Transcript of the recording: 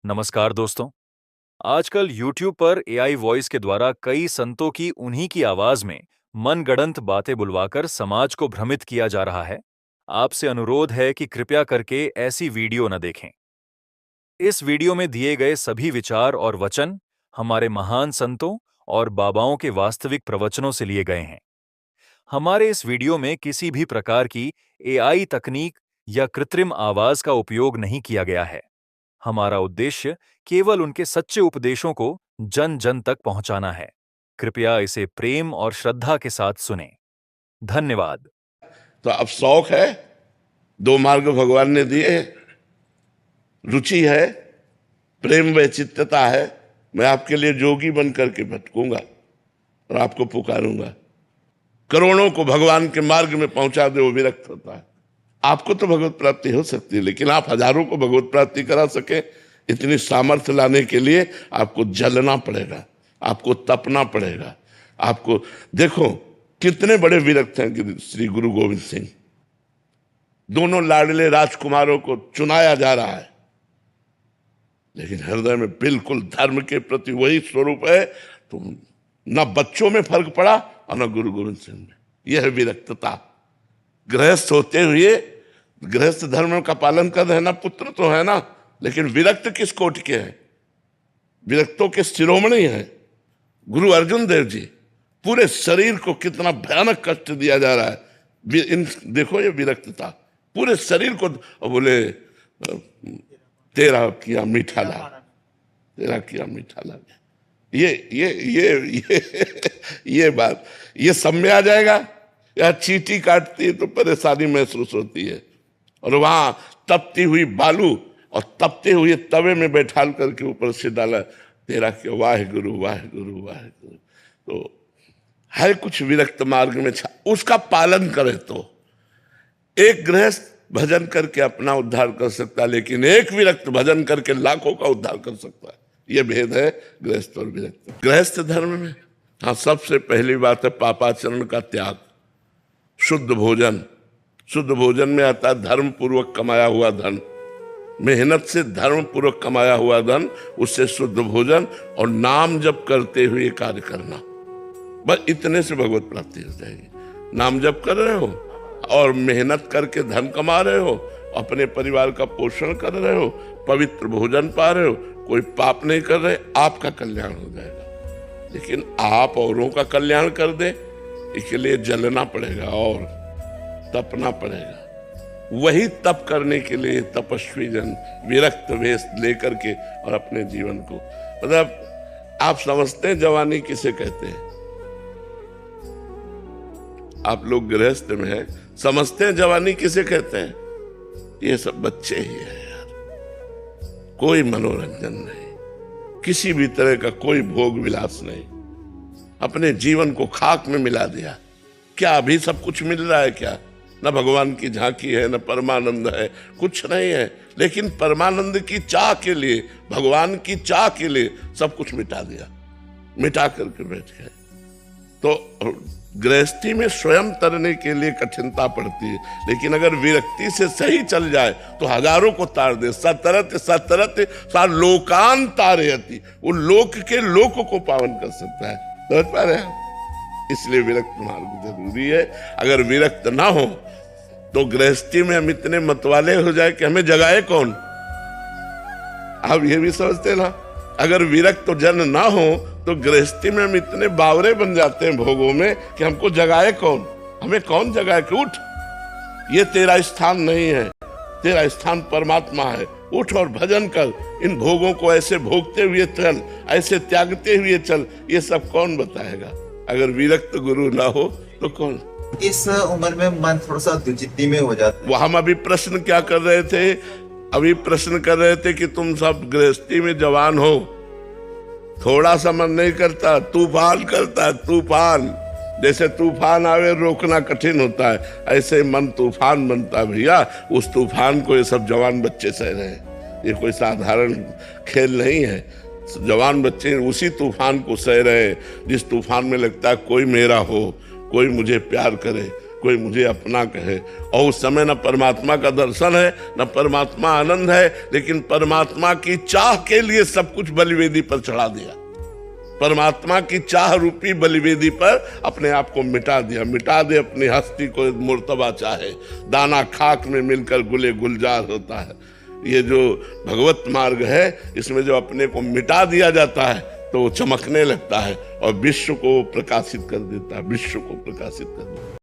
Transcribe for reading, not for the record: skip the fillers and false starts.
नमस्कार दोस्तों। आजकल YouTube पर एआई वॉइस के द्वारा कई संतों की उन्हीं की आवाज में मनगढ़ंत बातें बुलवाकर समाज को भ्रमित किया जा रहा है। आपसे अनुरोध है कि कृपया करके ऐसी वीडियो न देखें। इस वीडियो में दिए गए सभी विचार और वचन हमारे महान संतों और बाबाओं के वास्तविक प्रवचनों से लिए गए हैं। हमारे इस वीडियो में किसी भी प्रकार की एआई तकनीक या कृत्रिम आवाज का उपयोग नहीं किया गया है। हमारा उद्देश्य केवल उनके सच्चे उपदेशों को जन जन तक पहुंचाना है। कृपया इसे प्रेम और श्रद्धा के साथ सुनें। धन्यवाद। तो अब शौक है, दो मार्ग भगवान ने दिए, रुचि है, प्रेम वैचित्रता है। मैं आपके लिए जोगी बन करके भटकूंगा और आपको पुकारूंगा। करोड़ों को भगवान के मार्ग में पहुंचा दे, वो विरक्त होता है। आपको तो भगवत प्राप्ति हो सकती है, लेकिन आप हजारों को भगवत प्राप्ति करा सके, इतनी सामर्थ्य लाने के लिए आपको जलना पड़ेगा, आपको तपना पड़ेगा। आपको देखो कितने बड़े विरक्त हैं कि श्री गुरु गोविंद सिंह, दोनों लाडले राजकुमारों को चुनाया जा रहा है, लेकिन हृदय में बिल्कुल धर्म के प्रति वही स्वरूप है। तो न बच्चों में फर्क पड़ा और न गुरु गोविंद सिंह में। यह है विरक्तता। गृहस्थ होते हुए गृहस्थ धर्म का पालन कर रहे ना, पुत्र तो है ना, लेकिन विरक्त किस कोट के हैं? विरक्तों के शिरोमणि हैं गुरु अर्जुन देव जी। पूरे शरीर को कितना भयानक कष्ट दिया जा रहा है। देखो ये विरक्तता, पूरे शरीर को। बोले तेरा किया मीठा लाग, तेरा किया मीठा लाग। ये बात, ये सब में आ जाएगा। या चींटी काटती है तो परेशानी महसूस होती है, और वहां तपती हुई बालू और तपते हुए तवे में बैठाल करके ऊपर से डाला तेरा क्यों, वाहे गुरु वाहे गुरु वाहे गुरु। तो है कुछ विरक्त मार्ग में उसका पालन करे तो एक गृहस्थ भजन करके अपना उद्धार कर सकता है, लेकिन एक विरक्त भजन करके लाखों का उद्धार कर सकता है। यह भेद है गृहस्थ और विरक्त। गृहस्थ धर्म में हाँ, सबसे पहली बात है पापाचरण का त्याग, शुद्ध भोजन। शुद्ध भोजन में आता है धर्म पूर्वक कमाया हुआ धन, मेहनत से धर्म पूर्वक कमाया हुआ धन, उससे शुद्ध भोजन और नाम जप करते हुए कार्य करना। बस इतने से भगवत प्राप्ति हो जाएगी। नाम जप कर रहे हो और मेहनत करके धन कमा रहे हो, अपने परिवार का पोषण कर रहे हो, पवित्र भोजन पा रहे हो, कोई पाप नहीं कर रहे, आपका कल्याण हो जाएगा। लेकिन आप औरों का कल्याण कर दे, इसके लिए जलना पड़ेगा और तपना पड़ेगा। वही तप करने के लिए तपस्वी जन विरक्त वेश लेकर के और अपने जीवन को, मतलब आप समझते हैं जवानी किसे कहते हैं? आप लोग गृहस्थ में हैं, समझते हैं जवानी किसे कहते हैं? ये सब बच्चे ही हैं यार। कोई मनोरंजन नहीं, किसी भी तरह का कोई भोग विलास नहीं, अपने जीवन को खाक में मिला दिया। क्या अभी सब कुछ मिल रहा है क्या? न भगवान की झांकी है, न परमानंद है, कुछ नहीं है। लेकिन परमानंद की चाह के लिए, भगवान की चाह के लिए सब कुछ मिटा दिया, मिटा करके बैठ गए। तो गृहस्थी में स्वयं तरने के लिए कठिनता पड़ती है, लेकिन अगर विरक्ति से सही चल जाए तो हजारों को तार दे। सतरत सतरत सा लोकान तारयति, वो लोक के लोक को पावन कर सकता है। समझ पा रहे हैं? इसलिए विरक्त मार्ग जरूरी है। अगर विरक्त ना हो तो गृहस्थी में हम इतने मतवाले हो जाए कि हमें जगाए कौन। आप ये भी समझते ना, अगर विरक्त जन ना हो तो गृहस्थी में हम इतने बावरे बन जाते हैं भोगों में कि हमको जगाए कौन, हमें कौन जगाए कि उठ, ये तेरा स्थान नहीं है, तेरा स्थान परमात्मा है, उठ और भजन कर, इन भोगों को ऐसे भोगते हुए चल, ऐसे त्यागते हुए चल। ये सब कौन बताएगा? अगर विरक्त गुरु ना हो तो कौन? इस उम्र में मन थोड़ा सा दुचित्ती में हो जाता है। वो हम अभी प्रश्न क्या कर रहे थे? अभी प्रश्न कर रहे थे कि तुम सब गृहस्थी में जवान हो, थोड़ा सा मन नहीं करता, तूफान करता है, तूफान। जैसे तूफान आवे रोकना कठिन होता है, ऐसे मन तूफान बनता है भैया। उस तूफान को ये सब जवान बच्चे सह रहे हैं। ये कोई साधारण खेल नहीं है। जवान बच्चे उसी तूफान को सह रहे हैं जिस तूफान में लगता है कोई मेरा हो, कोई मुझे प्यार करे, कोई मुझे अपना कहे। और उस समय न परमात्मा का दर्शन है, न परमात्मा आनंद है, लेकिन परमात्मा की चाह के लिए सब कुछ बलिवेदी पर चढ़ा दिया। परमात्मा की चाह रूपी बलिवेदी पर अपने आप को मिटा दे अपनी हस्ती को मुर्तबा चाहे, दाना खाक में मिलकर गुले गुलजार होता है। ये जो भगवत मार्ग है, इसमें जो अपने को मिटा दिया जाता है तो वो चमकने लगता है और विश्व को प्रकाशित कर देता है, विश्व को प्रकाशित कर देता है।